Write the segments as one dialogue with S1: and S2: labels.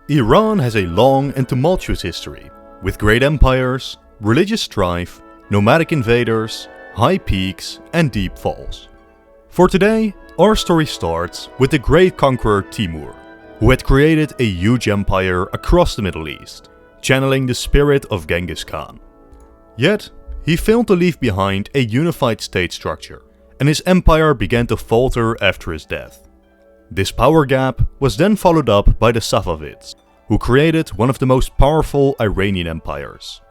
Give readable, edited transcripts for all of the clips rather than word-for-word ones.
S1: Iran has a long and tumultuous history, with great empires, religious strife, nomadic invaders, high peaks and deep falls. For today, our story starts with the great conqueror Timur, who had created a huge empire across the Middle East, channeling the spirit of Genghis Khan. Yet, he failed to leave behind a unified state structure, and his empire began to falter after his death. This power gap was then followed up by the Safavids, who created one of the most powerful Iranian empires.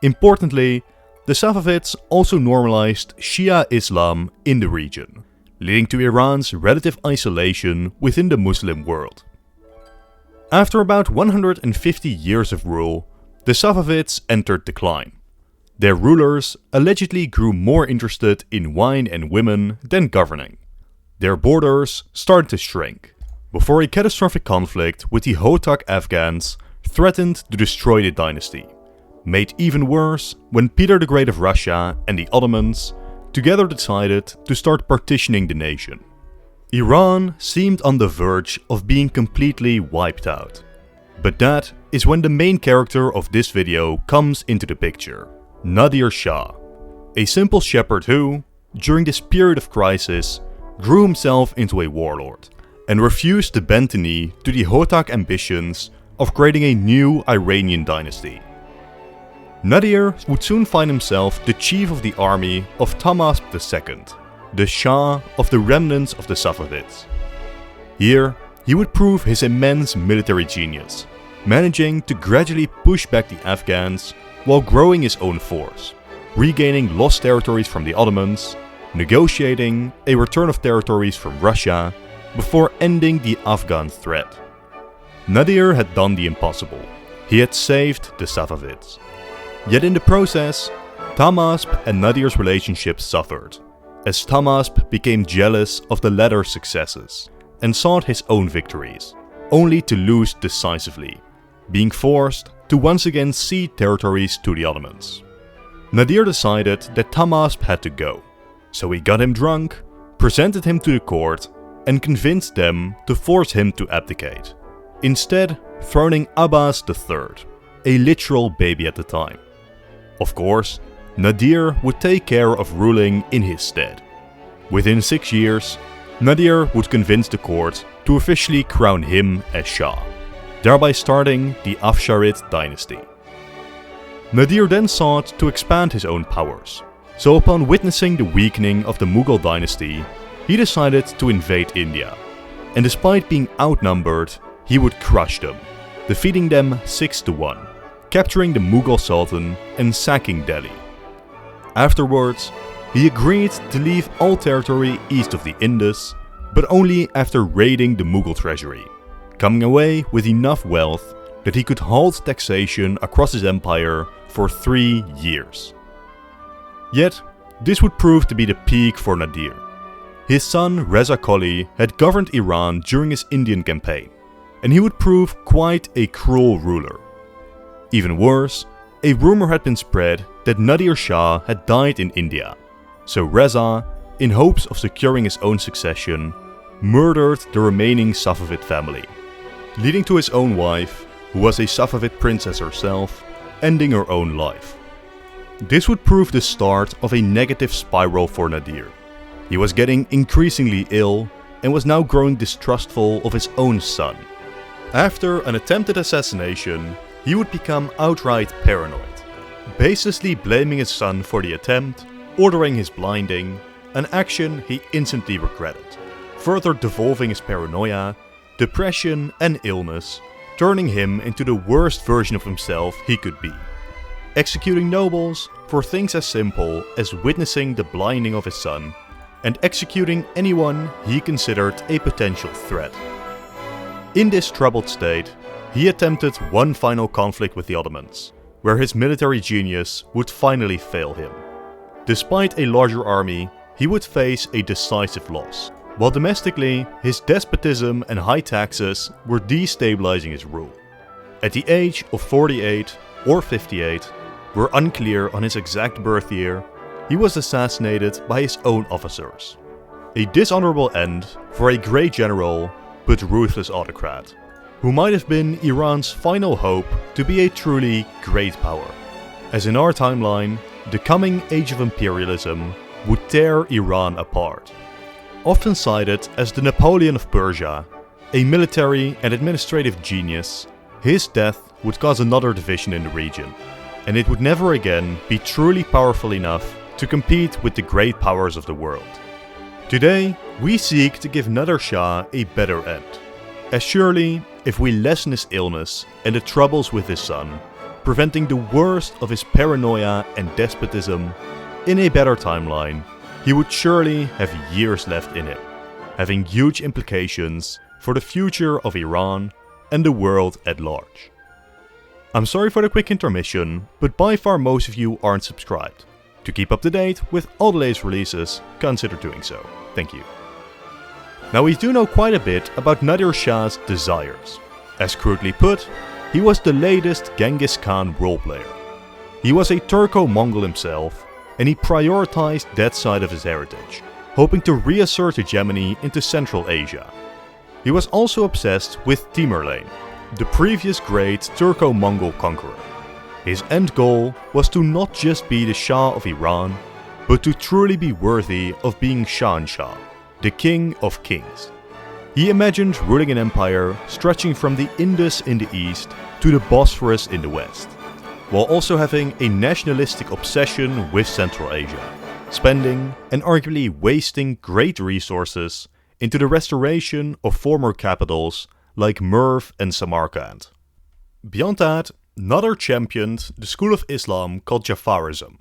S1: Importantly, the Safavids also normalized Shia Islam in the region, leading to Iran's relative isolation within the Muslim world. After about 150 years of rule, the Safavids entered decline. Their rulers allegedly grew more interested in wine and women than governing. Their borders started to shrink, before a catastrophic conflict with the Hotak Afghans threatened to destroy the dynasty, made even worse when Peter the Great of Russia and the Ottomans together decided to start partitioning the nation. Iran seemed on the verge of being completely wiped out. But that is when the main character of this video comes into the picture, Nader Shah, a simple shepherd who, during this period of crisis, grew himself into a warlord and refused to bend the knee to the Hotak ambitions of creating a new Iranian dynasty. Nader would soon find himself the chief of the army of Tahmasp II, the Shah of the remnants of the Safavids. Here, he would prove his immense military genius, managing to gradually push back the Afghans while growing his own force, regaining lost territories from the Ottomans, negotiating a return of territories from Russia, before ending the Afghan threat. Nader had done the impossible. He had saved the Safavids. Yet in the process, Tahmasp and Nader's relationship suffered, as Tahmasp became jealous of the latter's successes and sought his own victories, only to lose decisively, being forced to once again cede territories to the Ottomans. Nader decided that Tahmasp had to go, so he got him drunk, presented him to the court, and convinced them to force him to abdicate, instead throning Abbas III, a literal baby at the time. Of course, Nader would take care of ruling in his stead. Within 6 years, Nader would convince the court to officially crown him as Shah, thereby starting the Afsharid dynasty. Nader then sought to expand his own powers, so upon witnessing the weakening of the Mughal dynasty, he decided to invade India, and despite being outnumbered, he would crush them, defeating them 6-1, capturing the Mughal Sultan and sacking Delhi. Afterwards, he agreed to leave all territory east of the Indus, but only after raiding the Mughal treasury, coming away with enough wealth that he could halt taxation across his empire for 3 years. Yet, this would prove to be the peak for Nader. His son Reza Qoli had governed Iran during his Indian campaign, and he would prove quite a cruel ruler. Even worse, a rumor had been spread that Nader Shah had died in India, so Reza, in hopes of securing his own succession, murdered the remaining Safavid family, leading to his own wife, who was a Safavid princess herself, ending her own life. This would prove the start of a negative spiral for Nader. He was getting increasingly ill and was now growing distrustful of his own son. After an attempted assassination, he would become outright paranoid, baselessly blaming his son for the attempt, ordering his blinding, an action he instantly regretted, further devolving his paranoia, depression and illness, turning him into the worst version of himself he could be, executing nobles for things as simple as witnessing the blinding of his son, and executing anyone he considered a potential threat. In this troubled state, he attempted one final conflict with the Ottomans, where his military genius would finally fail him. Despite a larger army, he would face a decisive loss, while domestically, his despotism and high taxes were destabilizing his rule. At the age of 48 or 58, we're unclear on his exact birth year, he was assassinated by his own officers. A dishonorable end for a great general but ruthless autocrat. who might have been Iran's final hope to be a truly great power. As in our timeline, the coming age of imperialism would tear Iran apart. Often cited as the Napoleon of Persia, a military and administrative genius, his death would cause another division in the region, and it would never again be truly powerful enough to compete with the great powers of the world. Today, we seek to give Nader Shah a better end, as surely if we lessen his illness and the troubles with his son, preventing the worst of his paranoia and despotism, in a better timeline, he would surely have years left in him, having huge implications for the future of Iran and the world at large. I'm sorry for the quick intermission, but by far most of you aren't subscribed. To keep up to date with all the latest releases, consider doing so. Thank you. Now we do know quite a bit about Nader Shah's desires. As crudely put, he was the latest Genghis Khan roleplayer. He was a Turco-Mongol himself, and he prioritized that side of his heritage, hoping to reassert hegemony into Central Asia. He was also obsessed with Tamerlane, the previous great Turco-Mongol conqueror. His end goal was to not just be the Shah of Iran, but to truly be worthy of being Shah, the king of kings. He imagined ruling an empire stretching from the Indus in the east to the Bosphorus in the west, while also having a nationalistic obsession with Central Asia, spending and arguably wasting great resources into the restoration of former capitals like Merv and Samarkand. Beyond that, Nader championed the school of Islam called Jafarism.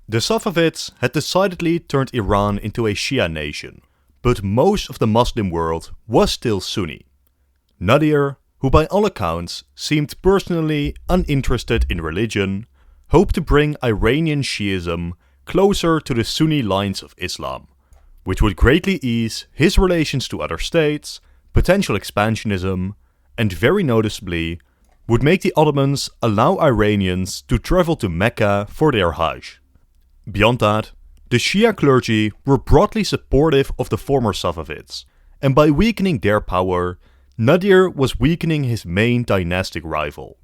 S1: The Safavids had decidedly turned Iran into a Shia nation, but most of the Muslim world was still Sunni. Nader, who by all accounts seemed personally uninterested in religion, hoped to bring Iranian Shiism closer to the Sunni lines of Islam, which would greatly ease his relations to other states, potential expansionism, and very noticeably, would make the Ottomans allow Iranians to travel to Mecca for their Hajj. Beyond that, the Shia clergy were broadly supportive of the former Safavids, and by weakening their power, Nader was weakening his main dynastic rival.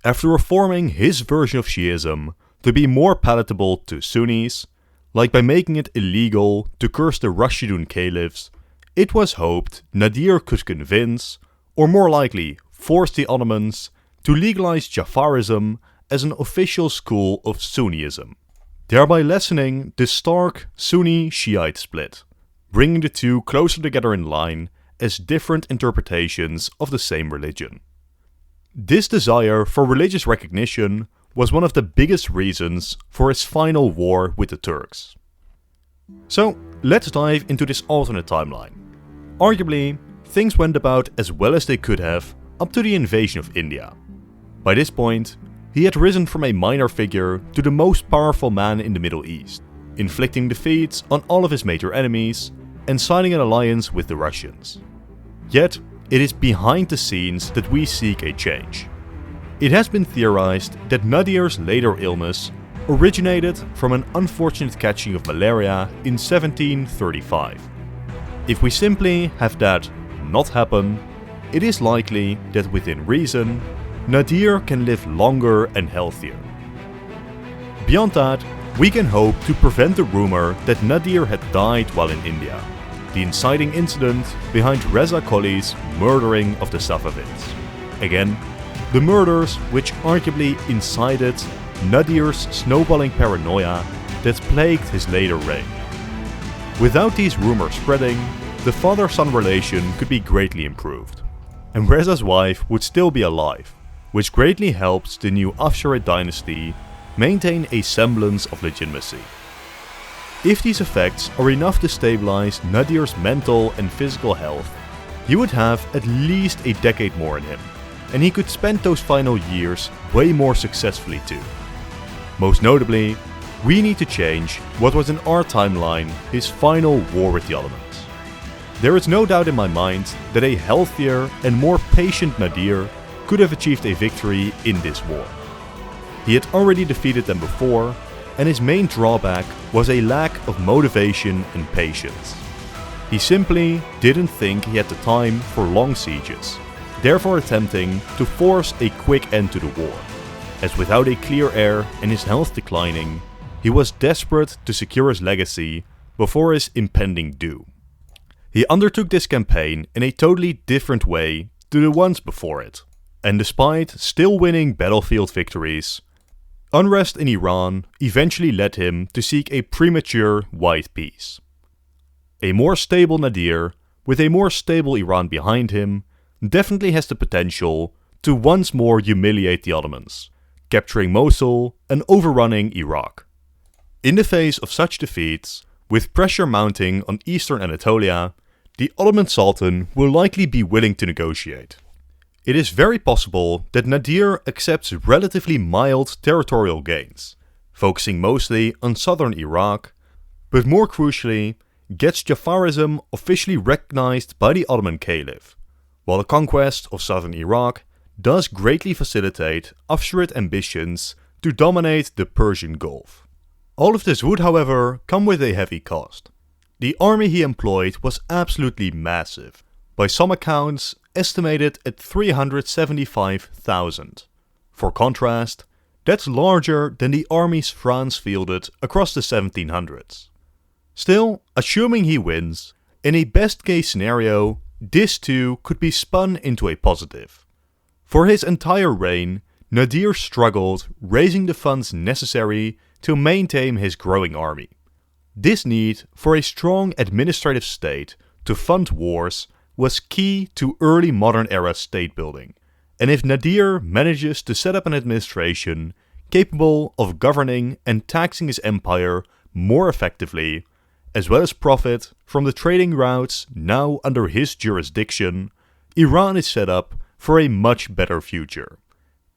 S1: After reforming his version of Shiism to be more palatable to Sunnis, like by making it illegal to curse the Rashidun caliphs, it was hoped Nader could convince, or more likely force the Ottomans to legalize Jafarism as an official school of Sunnism, thereby lessening the stark Sunni-Shiite split, bringing the two closer together in line as different interpretations of the same religion. This desire for religious recognition was one of the biggest reasons for his final war with the Turks. So, let's dive into this alternate timeline. Arguably, things went about as well as they could have up to the invasion of India. By this point, he had risen from a minor figure to the most powerful man in the Middle East, inflicting defeats on all of his major enemies and signing an alliance with the Russians. Yet, it is behind the scenes that we seek a change. It has been theorized that Nader's later illness originated from an unfortunate catching of malaria in 1735. If we simply have that not happen, it is likely that within reason, Nader can live longer and healthier. Beyond that, we can hope to prevent the rumor that Nader had died while in India, the inciting incident behind Reza Qoli's murdering of the Safavids. Again, the murders which arguably incited Nader's snowballing paranoia that plagued his later reign. Without these rumors spreading, the father-son relation could be greatly improved, and Reza's wife would still be alive, which greatly helps the new Afsharid dynasty maintain a semblance of legitimacy. If these effects are enough to stabilize Nader's mental and physical health, he would have at least a decade more in him, and he could spend those final years way more successfully too. Most notably, we need to change what was in our timeline his final war with the Ottomans. There is no doubt in my mind that a healthier and more patient Nader could have achieved a victory in this war. He had already defeated them before, and his main drawback was a lack of motivation and patience. He simply didn't think he had the time for long sieges, therefore attempting to force a quick end to the war, as without a clear heir and his health declining, he was desperate to secure his legacy before his impending doom. He undertook this campaign in a totally different way to the ones before it, and despite still winning battlefield victories, unrest in Iran eventually led him to seek a premature white peace. A more stable Nader, with a more stable Iran behind him, definitely has the potential to once more humiliate the Ottomans, capturing Mosul and overrunning Iraq. In the face of such defeats, with pressure mounting on eastern Anatolia, the Ottoman Sultan will likely be willing to negotiate. It is very possible that Nader accepts relatively mild territorial gains, focusing mostly on southern Iraq, but more crucially, gets Jafarism officially recognized by the Ottoman Caliph, while the conquest of southern Iraq does greatly facilitate Afsharid ambitions to dominate the Persian Gulf. All of this would, however, come with a heavy cost. The army he employed was absolutely massive, by some accounts estimated at 375,000. For contrast, that's larger than the armies France fielded across the 1700s. Still, assuming he wins, in a best case scenario, this too could be spun into a positive. For his entire reign, Nader struggled raising the funds necessary to maintain his growing army. This need for a strong administrative state to fund wars was key to early modern era state building, and if Nader manages to set up an administration capable of governing and taxing his empire more effectively, as well as profit from the trading routes now under his jurisdiction, Iran is set up for a much better future,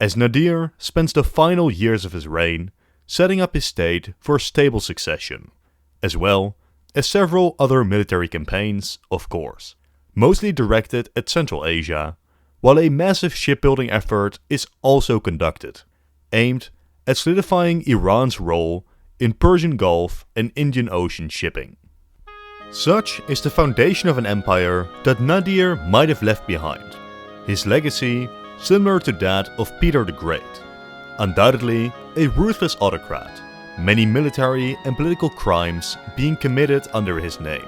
S1: as Nader spends the final years of his reign setting up his state for a stable succession, as well as several other military campaigns, of course, mostly directed at Central Asia, while a massive shipbuilding effort is also conducted, aimed at solidifying Iran's role in Persian Gulf and Indian Ocean shipping. Such is the foundation of an empire that Nader might have left behind, his legacy similar to that of Peter the Great. Undoubtedly a ruthless autocrat, many military and political crimes being committed under his name,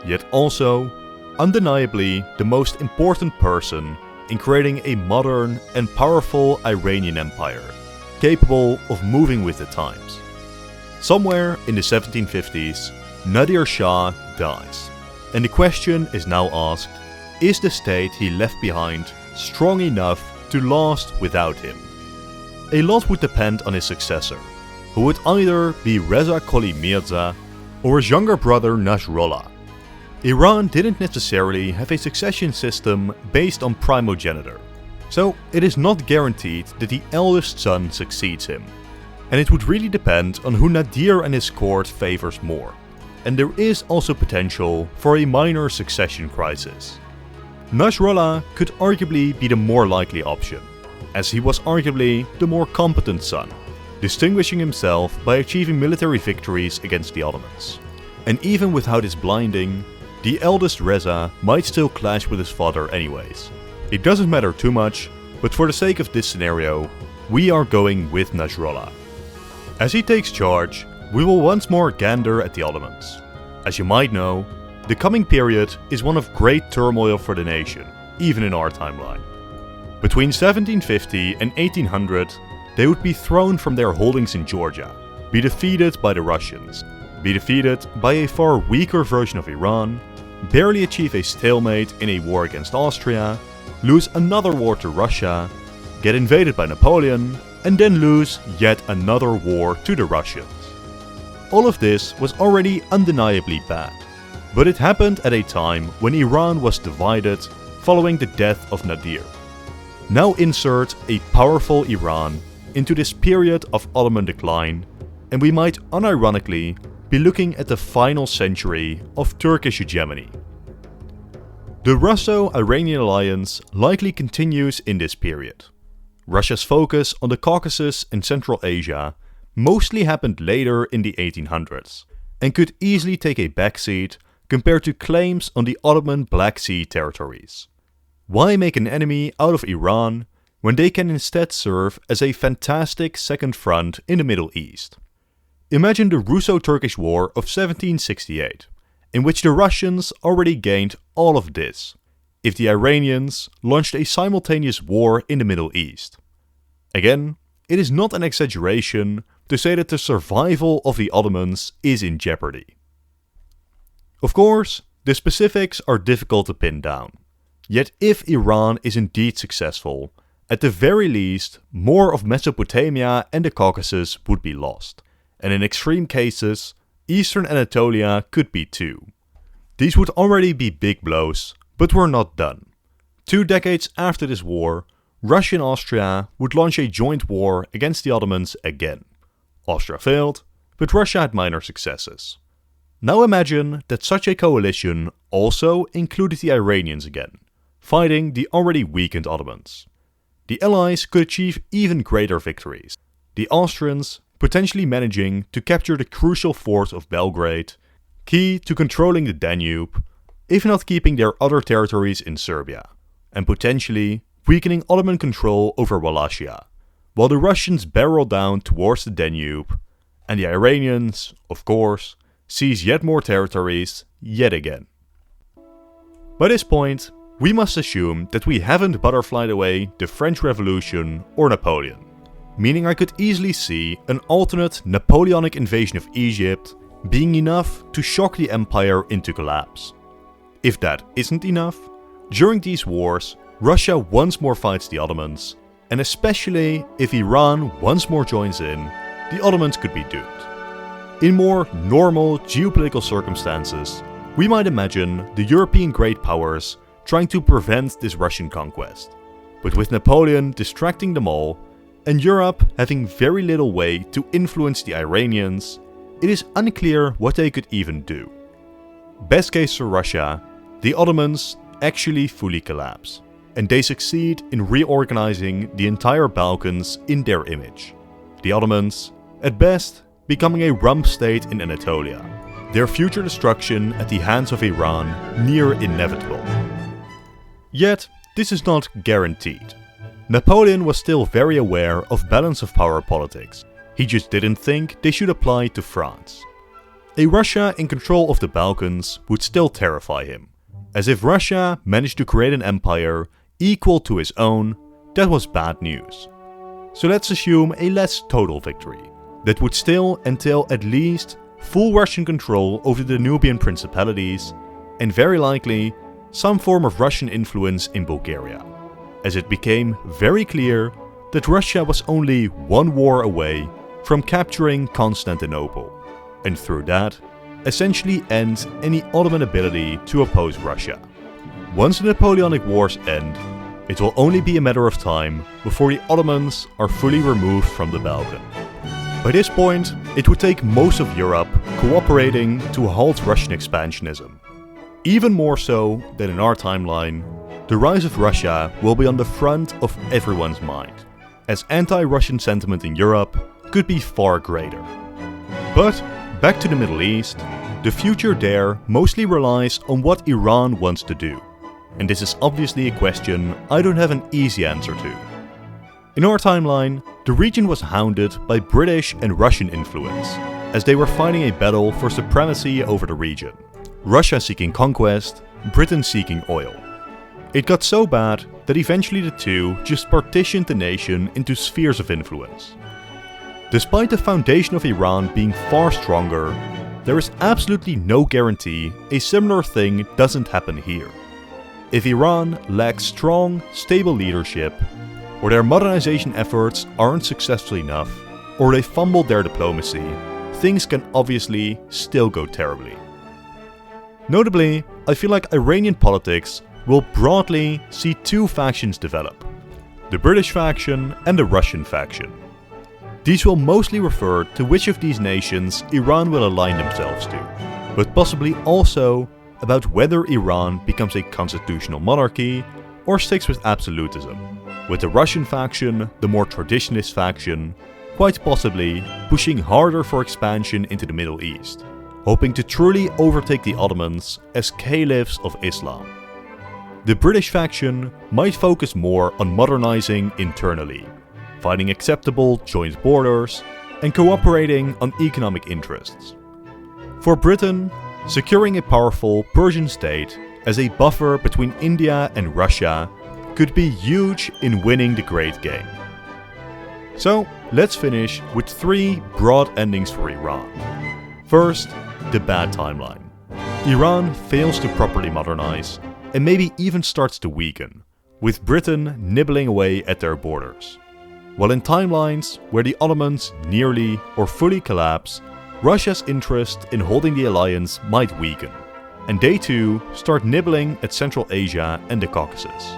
S1: yet also undeniably the most important person in creating a modern and powerful Iranian empire, capable of moving with the times. Somewhere in the 1750s, Nader Shah dies, and the question is now asked, is the state he left behind strong enough to last without him? A lot would depend on his successor, who would either be Reza Qoli Mirza or his younger brother Nasrallah. Iran didn't necessarily have a succession system based on primogeniture, so it is not guaranteed that the eldest son succeeds him, and it would really depend on who Nader and his court favors more, and there is also potential for a minor succession crisis. Nasrallah could arguably be the more likely option, as he was arguably the more competent son, distinguishing himself by achieving military victories against the Ottomans. And even without his blinding, the eldest Reza might still clash with his father anyways. It doesn't matter too much, but for the sake of this scenario, we are going with Nasrallah. As he takes charge, we will once more gander at the Ottomans. As you might know, the coming period is one of great turmoil for the nation, even in our timeline. Between 1750 and 1800, they would be thrown from their holdings in Georgia, be defeated by the Russians, be defeated by a far weaker version of Iran, barely achieve a stalemate in a war against Austria, lose another war to Russia, get invaded by Napoleon, and then lose yet another war to the Russians. All of this was already undeniably bad, but it happened at a time when Iran was divided following the death of Nader. Now insert a powerful Iran into this period of Ottoman decline, and we might unironically be looking at the final century of Turkish hegemony. The Russo-Iranian alliance likely continues in this period. Russia's focus on the Caucasus and Central Asia mostly happened later in the 1800s, and could easily take a backseat compared to claims on the Ottoman Black Sea territories. Why make an enemy out of Iran when they can instead serve as a fantastic second front in the Middle East? Imagine the Russo-Turkish War of 1768, in which the Russians already gained all of this, if the Iranians launched a simultaneous war in the Middle East. Again, it is not an exaggeration to say that the survival of the Ottomans is in jeopardy. Of course, the specifics are difficult to pin down. Yet if Iran is indeed successful, at the very least, more of Mesopotamia and the Caucasus would be lost, and in extreme cases, eastern Anatolia could be too. These would already be big blows, but were not done. 2 decades after this war, Russia and Austria would launch a joint war against the Ottomans again. Austria failed, but Russia had minor successes. Now imagine that such a coalition also included the Iranians again, fighting the already weakened Ottomans. The Allies could achieve even greater victories, the Austrians potentially managing to capture the crucial fort of Belgrade, key to controlling the Danube, if not keeping their other territories in Serbia, and potentially weakening Ottoman control over Wallachia, while the Russians barrel down towards the Danube, and the Iranians, of course, seize yet more territories yet again. By this point, we must assume that we haven't butterflied away the French Revolution or Napoleon, meaning I could easily see an alternate Napoleonic invasion of Egypt being enough to shock the empire into collapse. If that isn't enough, during these wars, Russia once more fights the Ottomans, and especially if Iran once more joins in, the Ottomans could be doomed. In more normal geopolitical circumstances, we might imagine the European great powers trying to prevent this Russian conquest. But with Napoleon distracting them all, and Europe having very little way to influence the Iranians, it is unclear what they could even do. Best case for Russia, the Ottomans actually fully collapse, and they succeed in reorganizing the entire Balkans in their image. The Ottomans, at best, becoming a rump state in Anatolia, their future destruction at the hands of Iran near inevitable. Yet, this is not guaranteed. Napoleon was still very aware of balance of power politics. He just didn't think they should apply to France. A Russia in control of the Balkans would still terrify him, as if Russia managed to create an empire equal to his own, that was bad news. So let's assume a less total victory, that would still entail at least full Russian control over the Danubian principalities, and very likely some form of Russian influence in Bulgaria, as it became very clear that Russia was only one war away from capturing Constantinople, and through that, essentially end any Ottoman ability to oppose Russia. Once the Napoleonic Wars end, it will only be a matter of time before the Ottomans are fully removed from the Balkan. By this point, it would take most of Europe cooperating to halt Russian expansionism. Even more so than in our timeline, the rise of Russia will be on the front of everyone's mind, as anti-Russian sentiment in Europe could be far greater. But back to the Middle East, the future there mostly relies on what Iran wants to do, and this is obviously a question I don't have an easy answer to. In our timeline, the region was hounded by British and Russian influence, as they were fighting a battle for supremacy over the region. Russia seeking conquest, Britain seeking oil. It got so bad that eventually the two just partitioned the nation into spheres of influence. Despite the foundation of Iran being far stronger, there is absolutely no guarantee a similar thing doesn't happen here. If Iran lacks strong, stable leadership, or their modernization efforts aren't successful enough, or they fumble their diplomacy, things can obviously still go terribly. Notably, I feel like Iranian politics will broadly see 2 factions develop: the British faction and the Russian faction. These will mostly refer to which of these nations Iran will align themselves to, but possibly also about whether Iran becomes a constitutional monarchy or sticks with absolutism, with the Russian faction, the more traditionalist faction, quite possibly pushing harder for expansion into the Middle East, hoping to truly overtake the Ottomans as caliphs of Islam. the British faction might focus more on modernizing internally, finding acceptable joint borders, and cooperating on economic interests. For Britain, securing a powerful Persian state as a buffer between India and Russia could be huge in winning the Great Game. So, let's finish with 3 broad endings for Iran. First, the bad timeline. Iran fails to properly modernize and maybe even starts to weaken, with Britain nibbling away at their borders. While in timelines where the Ottomans nearly or fully collapse, Russia's interest in holding the alliance might weaken, and they too start nibbling at Central Asia and the Caucasus.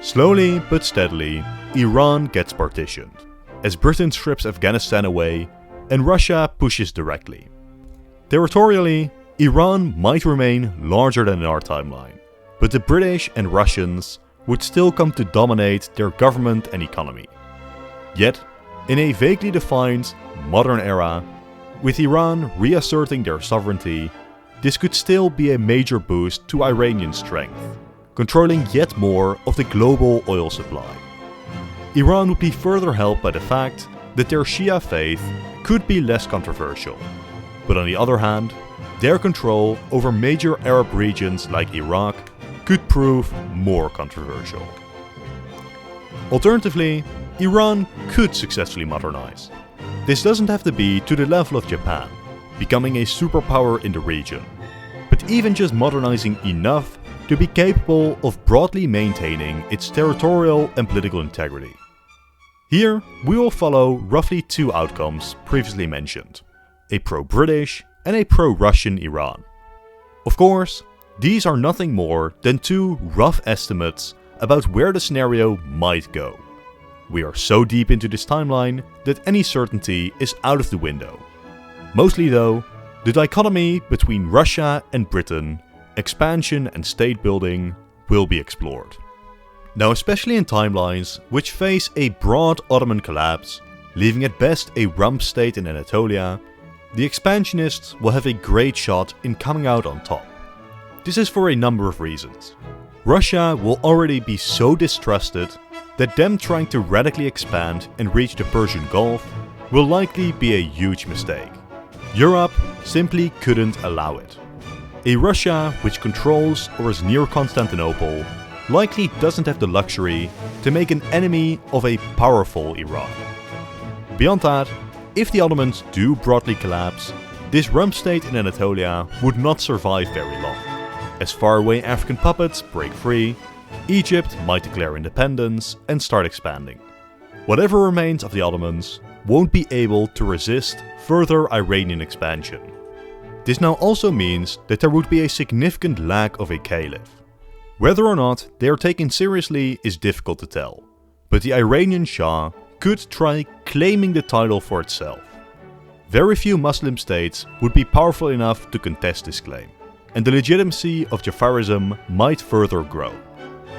S1: Slowly but steadily, Iran gets partitioned, as Britain strips Afghanistan away and Russia pushes directly. Territorially, Iran might remain larger than in our timeline, but the British and Russians would still come to dominate their government and economy. Yet, in a vaguely defined, modern era, with Iran reasserting their sovereignty, this could still be a major boost to Iranian strength, controlling yet more of the global oil supply. Iran would be further helped by the fact that their Shia faith could be less controversial, but on the other hand, their control over major Arab regions like Iraq could prove more controversial. Alternatively, Iran could successfully modernize. This doesn't have to be to the level of Japan, becoming a superpower in the region, but even just modernizing enough to be capable of broadly maintaining its territorial and political integrity. Here, we will follow roughly 2 outcomes previously mentioned, a pro-British and a pro-Russian Iran. Of course, these are nothing more than 2 rough estimates about where the scenario might go. We are so deep into this timeline that any certainty is out of the window. Mostly though, the dichotomy between Russia and Britain, expansion and state building, will be explored. Now, especially in timelines which face a broad Ottoman collapse, leaving at best a rump state in Anatolia, the expansionists will have a great shot in coming out on top. This is for a number of reasons. Russia will already be so distrusted that them trying to radically expand and reach the Persian Gulf will likely be a huge mistake. Europe simply couldn't allow it. A Russia which controls or is near Constantinople likely doesn't have the luxury to make an enemy of a powerful Iran. Beyond that, if the Ottomans do broadly collapse, this rump state in Anatolia would not survive very long. As faraway African puppets break free, Egypt might declare independence and start expanding. Whatever remains of the Ottomans won't be able to resist further Iranian expansion. This now also means that there would be a significant lack of a caliph. Whether or not they are taken seriously is difficult to tell, but the Iranian Shah could try claiming the title for itself. Very few Muslim states would be powerful enough to contest this claim, and the legitimacy of Jafarism might further grow,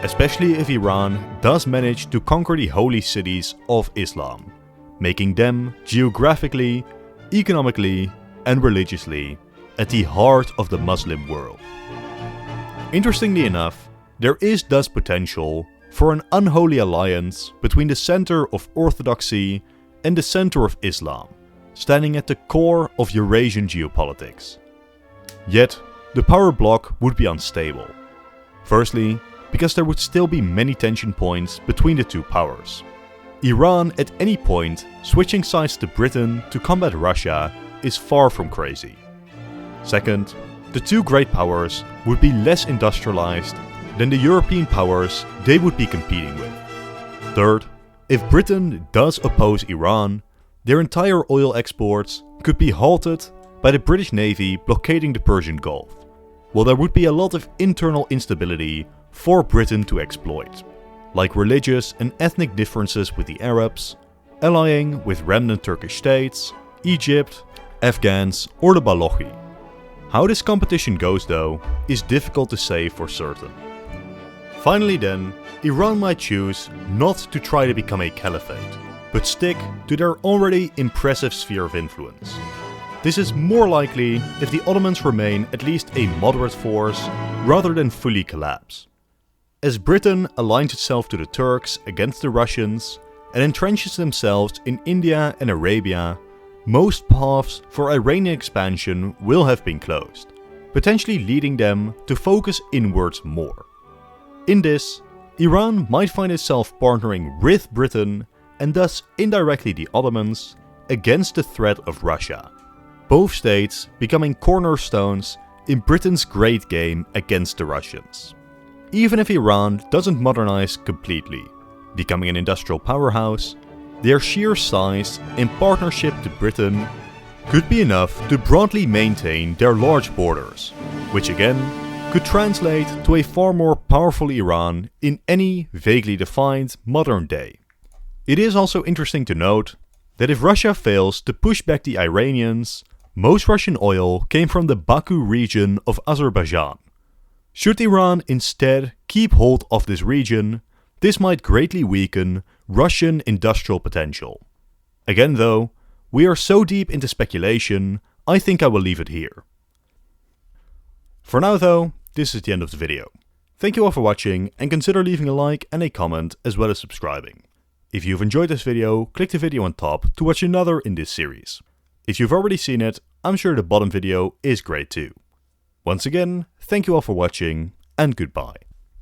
S1: especially if Iran does manage to conquer the holy cities of Islam, making them geographically, economically, and religiously at the heart of the Muslim world. Interestingly enough, there is thus potential for an unholy alliance between the center of orthodoxy and the center of Islam, standing at the core of Eurasian geopolitics. Yet, the power block would be unstable. Firstly, because there would still be many tension points between the 2 powers. Iran at any point switching sides to Britain to combat Russia is far from crazy. Second, the 2 great powers would be less industrialized than the European powers they would be competing with. Third, if Britain does oppose Iran, their entire oil exports could be halted by the British Navy blockading the Persian Gulf, while there would be a lot of internal instability for Britain to exploit, like religious and ethnic differences with the Arabs, allying with remnant Turkish states, Egypt, Afghans, or the Balochi. How this competition goes though, is difficult to say for certain. Finally then, Iran might choose not to try to become a caliphate, but stick to their already impressive sphere of influence. This is more likely if the Ottomans remain at least a moderate force rather than fully collapse. As Britain aligns itself to the Turks against the Russians and entrenches themselves in India and Arabia, most paths for Iranian expansion will have been closed, potentially leading them to focus inwards more. In this, Iran might find itself partnering with Britain and thus indirectly the Ottomans against the threat of Russia, both states becoming cornerstones in Britain's great game against the Russians. Even if Iran doesn't modernize completely, becoming an industrial powerhouse, their sheer size in partnership to Britain could be enough to broadly maintain their large borders, which again could translate to a far more powerful Iran in any vaguely defined modern day. It is also interesting to note that if Russia fails to push back the Iranians, most Russian oil came from the Baku region of Azerbaijan. Should Iran instead keep hold of this region, this might greatly weaken Russian industrial potential. Again though, we are so deep into speculation, I think I will leave it here. For now though, this is the end of the video. Thank you all for watching and consider leaving a like and a comment as well as subscribing. If you've enjoyed this video, click the video on top to watch another in this series. If you've already seen it, I'm sure the bottom video is great too. Once again, thank you all for watching and goodbye.